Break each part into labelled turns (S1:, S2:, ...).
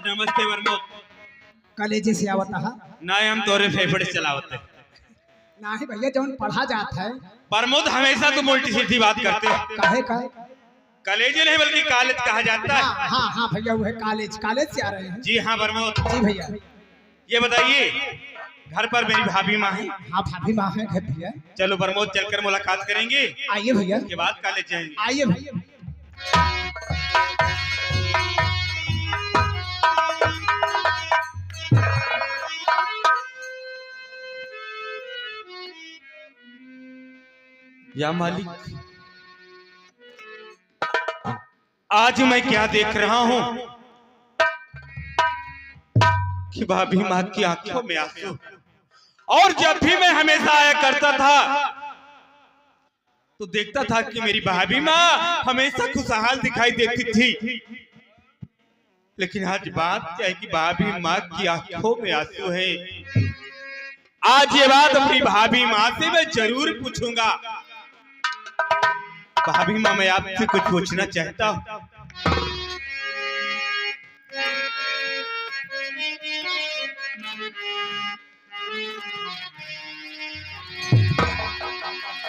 S1: नमस्ते वर्मोद
S2: कलेजे से आवत हा
S1: ना हम तोरे फेफड़े चलावते
S2: ना है भैया जौन पढ़ा जाता है।
S1: प्रमोद हमेशा तो उल्टी सीधी बात करते हैं।
S2: काहे काहे
S1: कलेजे नहीं बल्कि कॉलेज कहा जाता है।
S2: हाँ हाँ हाँ भैया वो है कॉलेज से आ रहे हैं।
S1: जी हाँ प्रमोद
S2: जी भैया।
S1: ये बताइए घर पर मेरी भाभी माँ है?
S2: हाँ भाभी माँ है घर भैया।
S1: चलो प्रमोद चलकर मुलाकात करेंगे।
S2: आइए भैया।
S1: के बाद कॉलेज जाएंगे।
S2: आइए भैया।
S1: या मालिक आज मैं क्या देख रहा हूं कि भाभी माँ की आंखों में आंसू। और जब भी मैं हमेशा आया करता था तो देखता था कि मेरी भाभी माँ हमेशा खुशहाल दिखाई देती थी, लेकिन आज बात क्या है कि भाभी माँ की आंखों में आंसू है। आज ये बात अपनी भाभी माँ से मैं जरूर पूछूंगा। भाभी माँ मैं आपसे कुछ पूछना चाहता हूँ।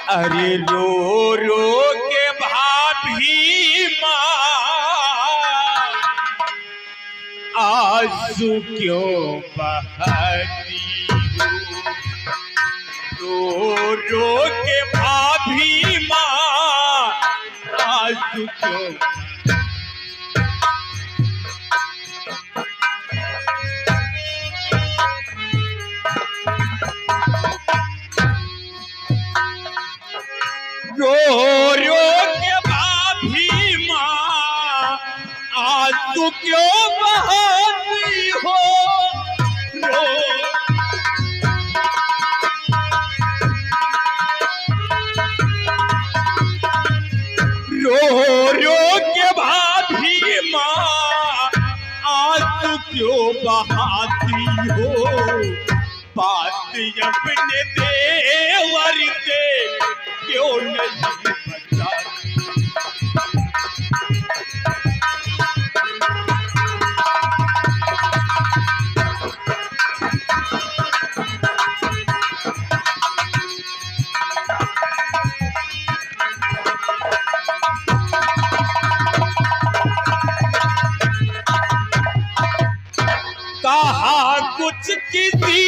S1: अरे रो रो के भाभी माँ आंसू क्यों बहाती हो? रो रो के भाभी माँ आंसू क्यों? रो रो के भाभी माँ आंसू क्यों बहाती हो? रो रो रो के भाभी माँ आंसू क्यों बहाती हो? बात अपने देवर से क्यों नहीं बताती? कहा कुछ किसी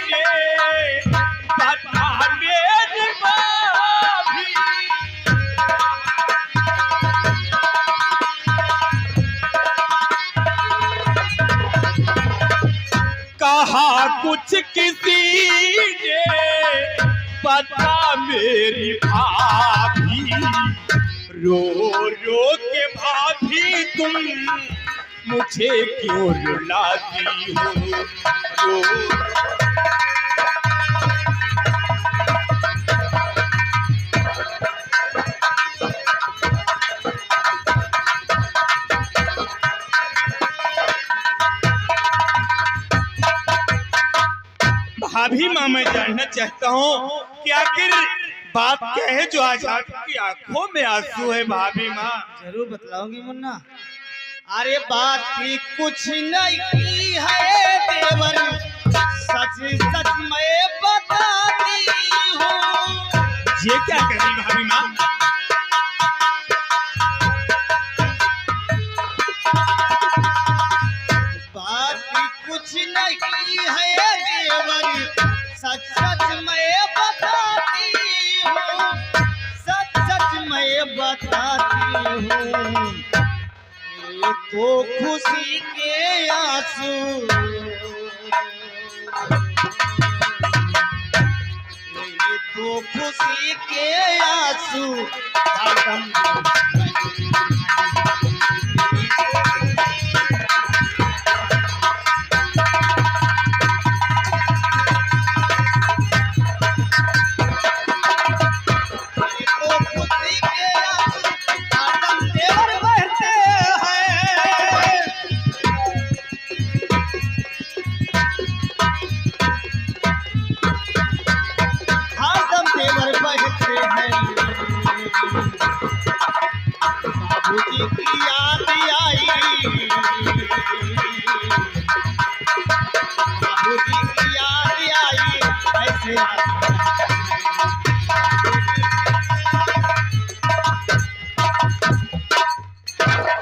S1: ने बता मेरी भाभी। कहा कुछ किसी ने बता मेरी भाभी। रो रो के भाभी तुम मुझे क्यों रुलाती हो? रो भाभी माँ मैं जानना चाहता हूँ कि आखिर बात क्या है जो आज आपकी आंखों में आंसू है? भाभी माँ
S3: जरूर बतलाऊंगी मुन्ना। अरे बात भी कुछ नहीं है देवर, सच सच मैं बताती हूँ।
S1: ये क्या कह रही भाभी माँ?
S3: बात भी कुछ नहीं है देवर, सच सच मैं बताती हूँ। सच सच मैं बताती हूँ। ये तो खुशी के आंसू, ये तो खुशी के आंसू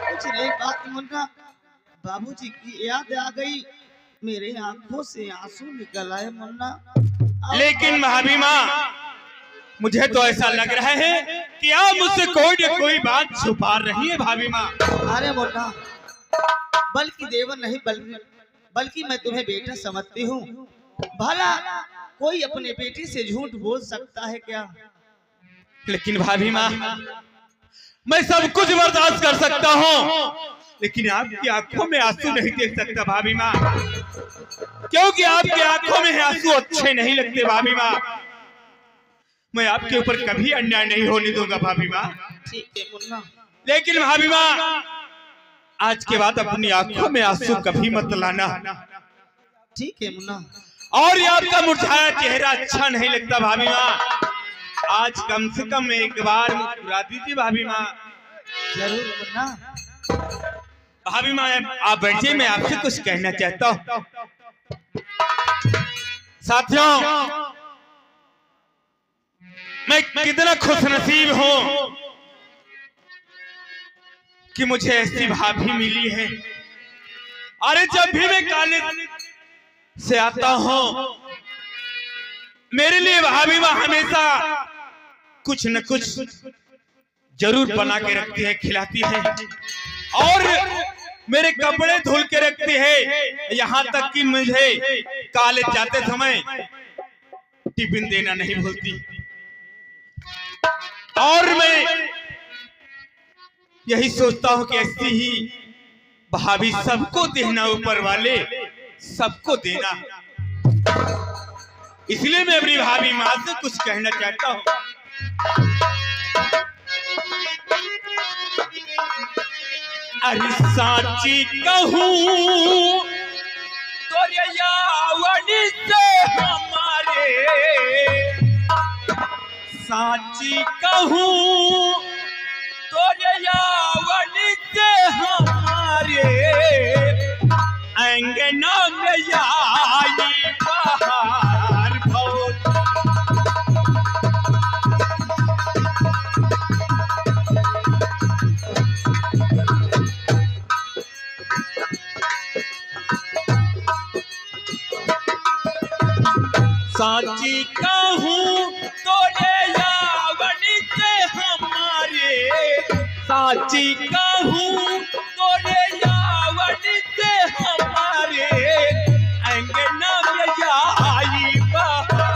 S3: कुछ नहीं बात मुन्ना, बाबूजी की याद आ गई, मेरे आंखों से आंसू निकल आए मुन्ना।
S1: लेकिन भाभी माँ, मुझे तो ऐसा लग रहा है कि आप मुझसे कोई न कोई बात छुपा रही है भाभी माँ।
S3: अरे मुन्ना, बल्कि देवर नहीं बल्कि मैं तुम्हें बेटा समझती हूँ। भला कोई अपने बेटे से झूठ बोल सकता है क्या?
S1: लेकिन भाभी माँ, मैं सब कुछ बर्दाश्त कर सकता हूँ, लेकिन आपकी आंखों में आंसू नहीं देख सकता भाभी माँ, क्योंकि आपकी आंखों में आंसू अच्छे नहीं लगते भाभी माँ। मैं आपके ऊपर कभी अन्याय नहीं होने दूंगा भाभी माँ।
S3: ठीक है मुन्ना।
S1: लेकिन भाभी माँ, आज के बाद अपनी आंखों में आंसू कभी मत लाना।
S3: ठीक है मुन्ना।
S1: और ये आपका मुरझाया चेहरा अच्छा नहीं लगता भाभी माँ, आज कम से कम एक बार मुस्कुरा दीजिए भाभी माँ।
S3: जरूर मुन्ना।
S1: भाभी माँ, आप बैठिए, मैं आपसे कुछ कहना चाहता हूँ। साथियों, मैं कितना खुशनसीब हूँ कि मुझे ऐसी भाभी मिली है। अरे जब भी मैं कॉलेज से आता हूँ, मेरे लिए भाभी माँ हमेशा कुछ न कुछ जरूर बना के रखती है, खिलाती है, और मेरे कपड़े धुल के रखती है। यहाँ तक कि मुझे कॉलेज जाते समय टिफिन देना नहीं भूलती। और मैं यही सोचता हूँ कि ऐसी ही भाभी सबको देना, ऊपर वाले सबको देना। इसलिए मैं अपनी भाभी माँ से कुछ कहना चाहता हूँ। अरे साची कहूँ तो यावनी से हमारे, साची कहूँ तो यावनी से हमारे, अंगना में आई बहार बहुत। साची कहूँ तो यावनी से हमारे, साची कहूँ तो यावनी से हमारे, अंगना में आई बहार।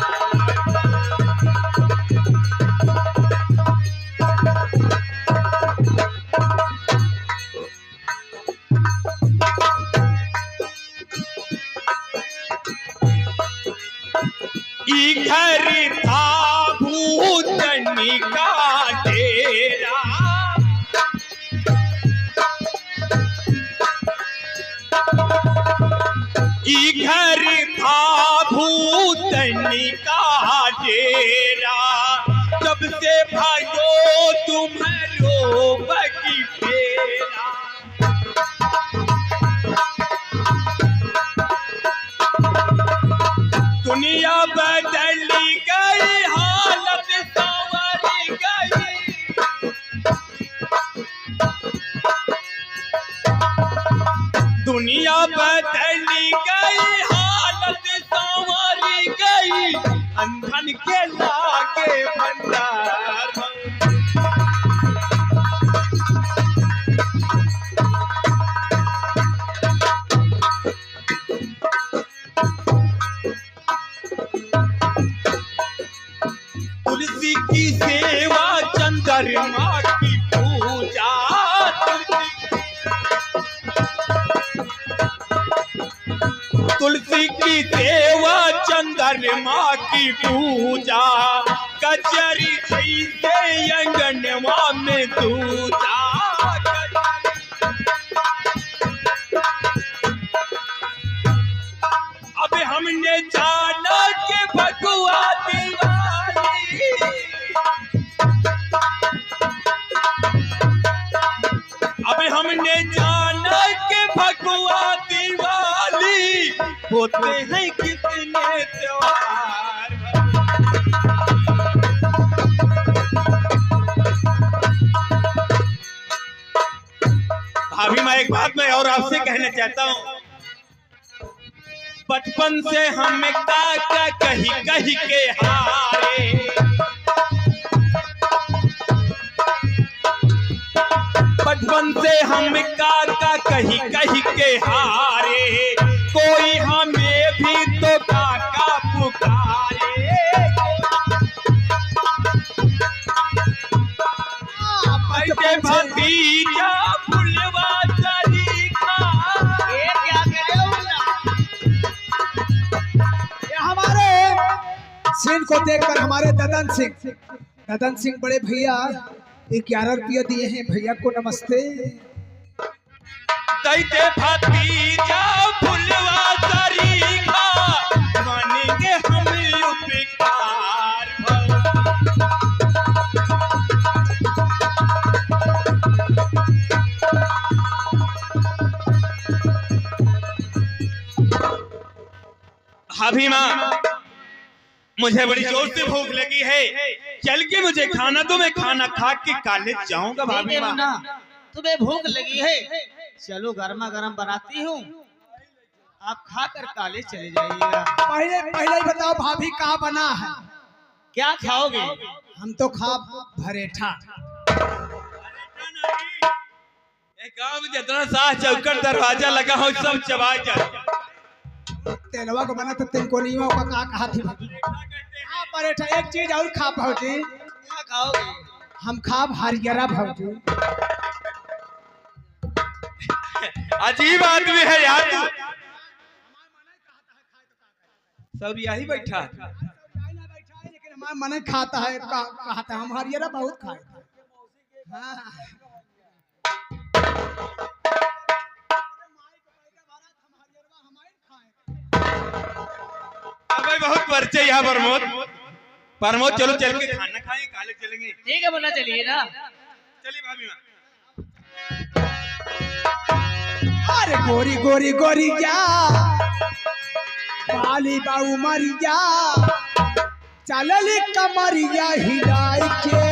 S1: घर था भूतनी का डेरा, घर था भूतनी का डेरा, जब से भागो तुम्हारो बगी फेरा। दुनिया बदली गई, हालत संवरी गई, दुनिया बदली गई, हालत संवरी गई, अंधन के लागे भंडार। तुलसी की सेवा, चंद्रमा की पूजा, तुलसी की सेवा, चंद्रमा की पूजा, कचरी जैसे अंगनवा में दूजा। अब हमने जाना के भगवा दीवानी, अब हमने जाना के भगवा दिवाली, होते हैं कितने त्योहार। एक बात मैं और आपसे कहना चाहता हूँ, बचपन से हम काका कही कही के हारे, बचपन से हम काका कही कही के हारे, कोई हमें भी तो काका पुकारे। ऐसे भतीजा फुलवा सरीखा,
S3: ये क्या करे
S2: ये हमारे सीन को देखकर हमारे ददन सिंह बड़े भैया 11 रुपया दिए हैं। भैया को नमस्ते।
S1: दैते भतीजा फुलवा सरीखा, मानेंगे हम उपकार भव। भाभी माँ, मुझे बड़ी जोर से भूख लगी है, चल के मुझे खाना दो, मैं खाना खा के कॉलेज जाऊंगा। भाभी माँ,
S3: तुम्हें भूख लगी है, चलो गर्मा गर्म बनाती हूँ, आप खाकर कॉलेज चले जाइएगा।
S2: पहले ही बताओ भाभी का बना है?
S3: क्या खाओगे?
S2: हम तो खा भरेठा।
S1: गाँव में जितना साह चौकट दरवाजा लगा हो सब चबा जाए।
S2: तेलवा को बना तो तिनको नहीं होगा। कहा थी हाँ परेठा। एक चीज और खा भौजी।
S3: क्या खाओगे?
S2: हम खा हरियरा भौजी।
S1: अजीब आदमी है यार तू। सब यही बैठा है,
S2: लेकिन हमारा मन खाता है। कहता है हम हरियरा बहुत खाए। हाँ।
S1: भाई बहुत परिचय यहाँ प्रमोद चलो चल के खाना खाएं, कॉलेज चलेंगे।
S3: ठीक है मुन्ना, चलिए ना।
S1: चलिए भाभी माँ।
S2: अरे गोरी गोरी गोरी जा बाली बाऊ मरिया, चलली कमरिया हिलाई के।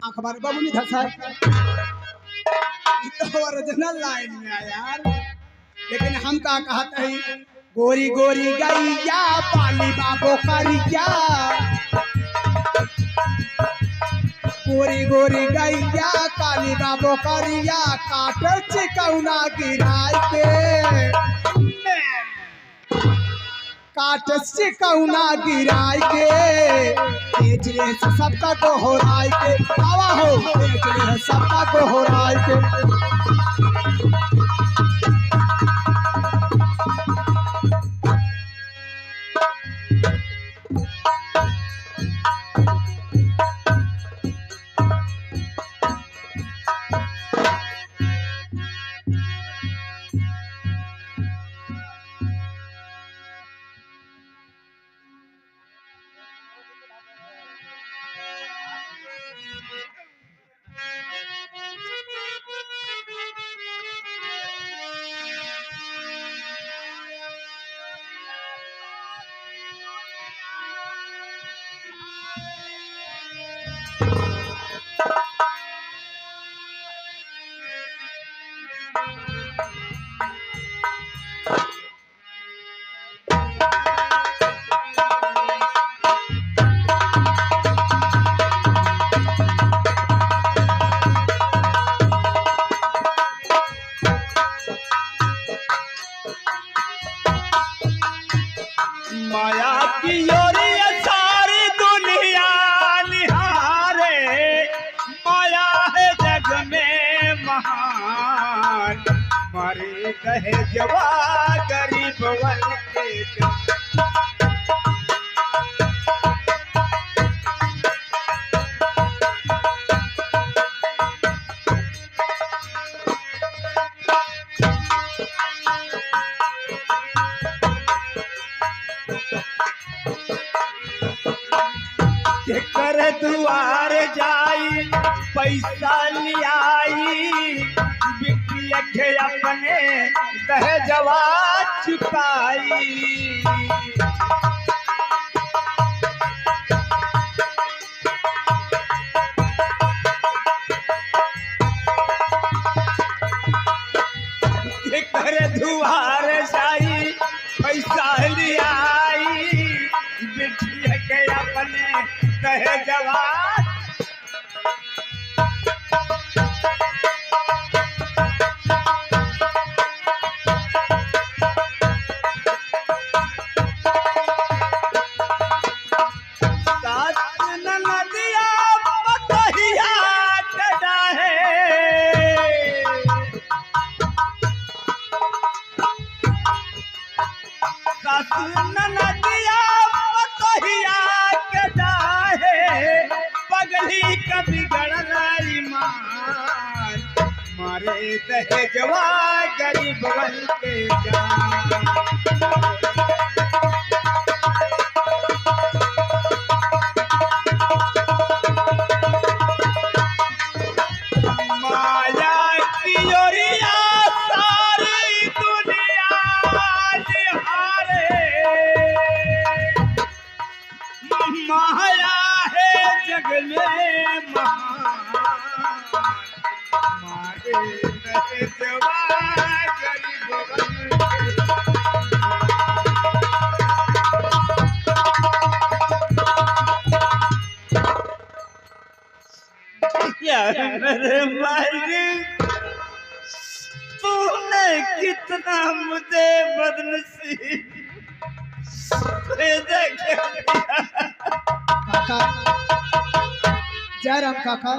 S2: अखबार बाबू नहीं धसा तो ओरिजिनल लाइन में यार। लेकिन हम का कहते हैं गोरी गोरी गैया बाली बाबो करिया, गोरी गोरी गैया काली बाबो करिया, काटल चिकौना गिराय के, काट चिकौना गिराय के। तेजरे से सबका गोहराय के, आवा हो तेजरे से सबका गोहराय के।
S1: माया की योरिया सारी दुनिया निहारे, माया है जग में महान, मारे कहे जवा गरीब वन के जवान। कर दुआर जाई पैसा लियाई, बिटिया के अपने दहेजवा चुकाई। नदिया पतहिया के जाहे पगली कभी गड़लाई मान मारे दहेजवा गरीब बन के जान माया की ओरिया सारी दुनिया निहारे माया है जग में महान मारे दहेजवा गरीब बन के यार मेरे मालिक तूने कितना मुझे बदनसीब पैदा किया।
S2: काका जयराम काका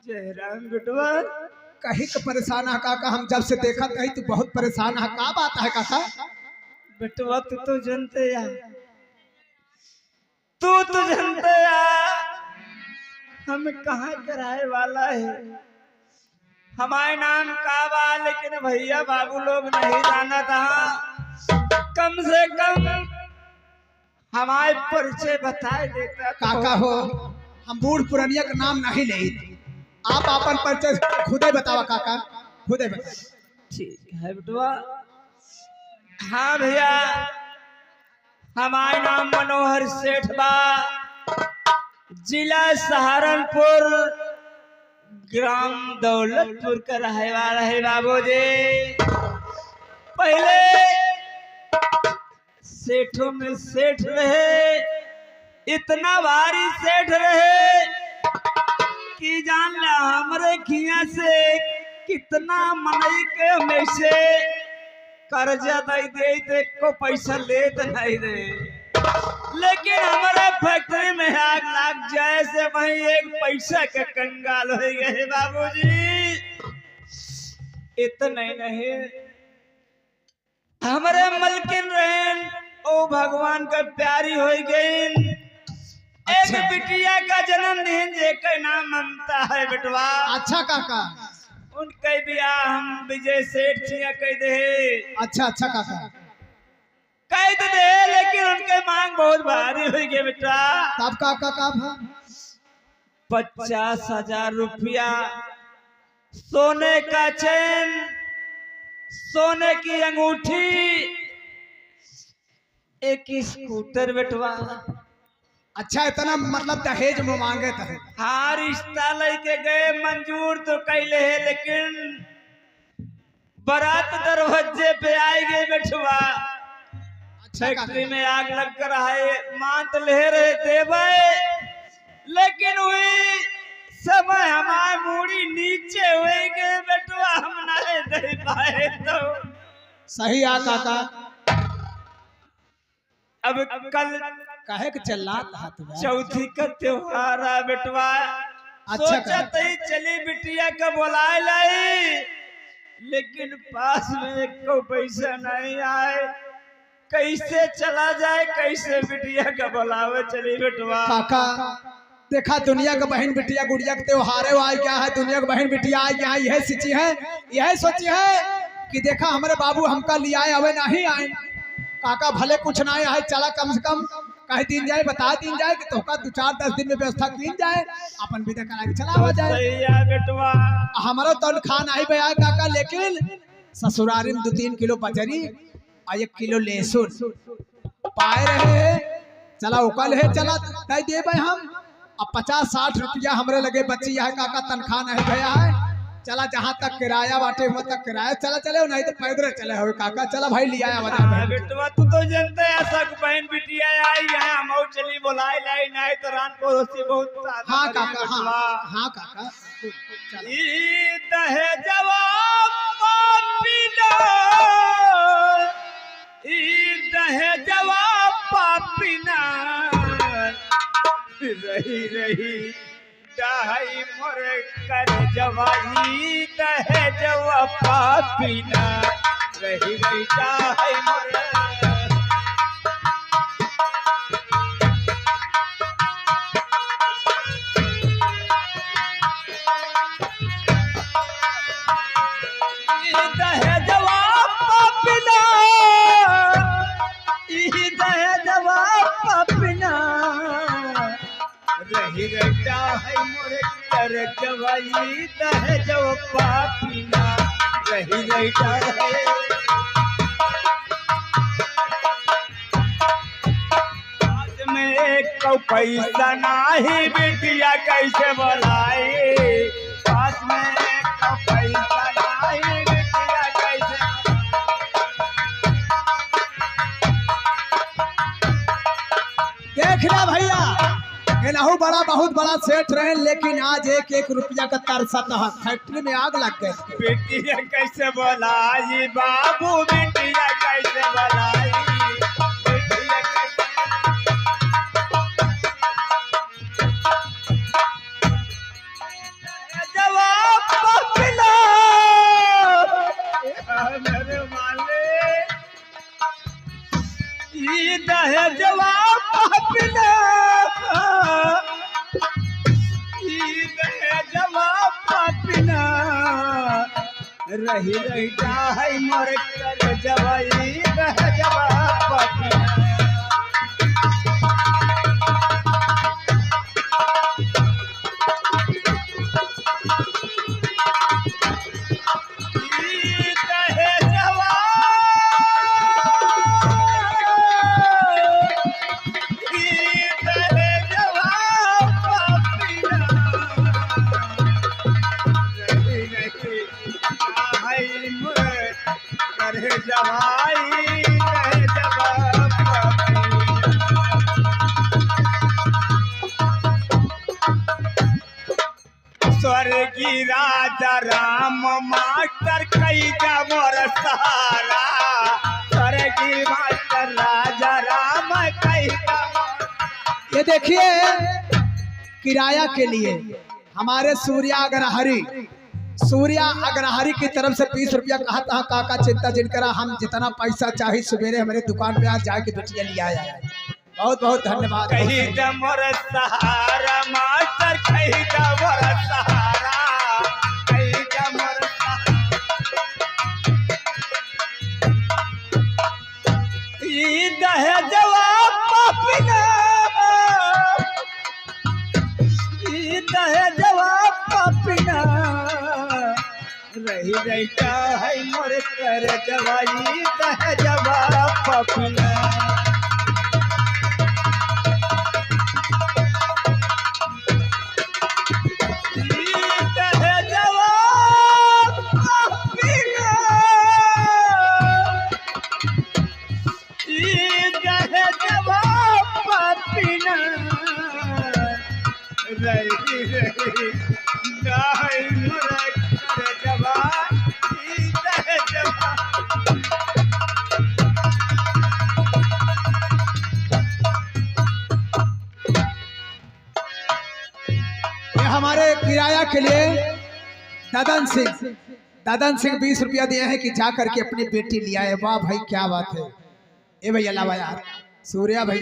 S1: जयराम बिटवा
S2: कहीं का परेशान है काका। हम जब से देखा कहीं तू बहुत परेशान है। का बात है काका?
S1: बिटवा तू तो जानते यार तू तो जानते यार हम कहाँ कराए वाला है हमारे नाम का बा लेकिन भैया बाबू लोग नहीं जाना था कम से कम हमारे परिचय बताए देता तो।
S2: काका हो हम बूढ़ पुरनिया का नाम नहीं ले आप अपन परिचय खुदे बतावा काका खुदे बता।
S1: ठीक है बिटवा हाँ भैया हमारे नाम मनोहर सेठ बा जिला सहारनपुर ग्राम दौलतपुर का रहने वाला है बाबूजी। पहले सेठों में सेठ रहे इतना भारी सेठ रहे कि जान ला हमरे खिया से कितना मनई के में से कर्जा दे दे को पैसा ले नहीं दे लेकिन हमारे फैक्ट्री में आग लग जाए से वही एक पैसा के कंगाल हो गए बाबूजी। इतना नहीं हमारे मलकिन रहन ओ भगवान का प्यारी हो गई। एक बिटिया का जन्मदिन जेके नाम ममता है बिटवा।
S2: अच्छा काका
S1: उनके ब्याह हम विजय सेठ छिया कह दे।
S2: अच्छा अच्छा काका
S1: कह दे लेकिन उनके मांग बहुत भारी हो गई बेटा।
S2: तब काका का
S1: 50,000 रुपया सोने का चैन सोने की अंगूठी एक स्कूटर बेटवा।
S2: अच्छा इतना मतलब दहेज में मांगे थे।
S1: हाँ रिश्ता लेके गए मंजूर तो कैले है लेकिन बारात दरवाजे पे आई गए बेटवा। फैक्ट्री में आग लग कर आए मांत ले रहे देवे लेकिन हुई समय हमारे मूड़ी नीचे हुए गए बेटवा हम नहीं दे पाए तो।
S2: सही आ काका
S1: अब कल
S2: कहे कि चलना था
S1: चौथी का त्योहार है बेटवा।
S2: अच्छा
S1: सोचते ही चली बिटिया का बुलाए लाई लेकिन पास में को पैसा नहीं आए कैसे चला जाए कैसे बिटिया का बुलावे चली बेटवा।
S2: काका देखा दुनिया का बहन बिटिया गुड़िया के त्योहार आए क्या है दुनिया का बहन बिटिया आए क्या है यह सोची है यह सोची है कि देखा हमारे बाबू हमका लिया अवे नहीं आए काका भले कुछ ना आए चला कम से कम कह दिन जाए बता दिन जाए कि तो 2-4-10 दिन में व्यवस्था की जाए अपन विदा करा के चला हो जाए
S1: बेटवा।
S2: हमारा तो खान आई बया काका लेकिन ससुरारी में 2-3 किलो बजरी और 1 किलो लहसुन पाए रहे चला उकल है चला दे देवे हम। अब 50-60 रुपया हमरे लगे बच्ची है काका तनखा नहीं भैया है चला जहाँ तक किराया बाटे वहाँ तक किराया चला चले नहीं तो पैदल चले हो काका चला भाई लिया
S1: बेटवा तू तो जानते है सब बहन बिटिया आई है हम चली बुलाई लाई नहीं तो रान पड़ोसी बहुत।
S2: हाँ काका हाँ काका
S1: दहेजवा पापिना रही रही डाई मोर कर जवाई दहेजवा पापिना रही रही डाई मोर। रही रहता है मोरे कर जवाई दह जो पापीना रही रहता है। आज में कौ पैसा नाही बिटिया कैसे बोलाई, पास में कौ पैसा नाही बिटिया कैसे।
S2: देखना भैया एनाहू बड़ा बहुत बड़ा सेठ रहे, लेकिन आज एक एक रुपया का तरसत है। फैक्ट्री में आग लग गई।
S1: बेटिया कैसे बोलाई बाबू, बेटिया कैसे बोलाई, बेटिया कैसे। जवाब पपिला मेरे मालिक, ईद है जवाब पपिला, ईद है जवाब पपिला रही रहता है मोर कर जवाई दह जवाब पपिला। स्वर्गीय राजा राम मास्टर कई मोर सहारा, स्वर्गीय मास्टर राजा राम कई।
S2: ये देखिए किराया के लिए हमारे सूर्या अग्रहरी की तरफ से 20 रुपया कहा था। काका चिंता जिन करा, हम जितना पैसा चाहिए सवेरे हमारे दुकान पे आज जाके बेटिया लिया आया। बहुत बहुत धन्यवाद।
S1: कही मोर सहारा मास्टर, कही मोर सहारा, कही मोर ईद है जवाब पपिला, ईद है जवाब पपिला रही रहता है मोर कर जवाई दह जवाब पपिला।
S2: हमारे किराया के लिए ददन सिंह 20 रुपया दिए हैं कि जा करके अपनी बेटी लिया है। वाह भाई क्या बात है। ए भैया लावा यार, सूर्या भैया।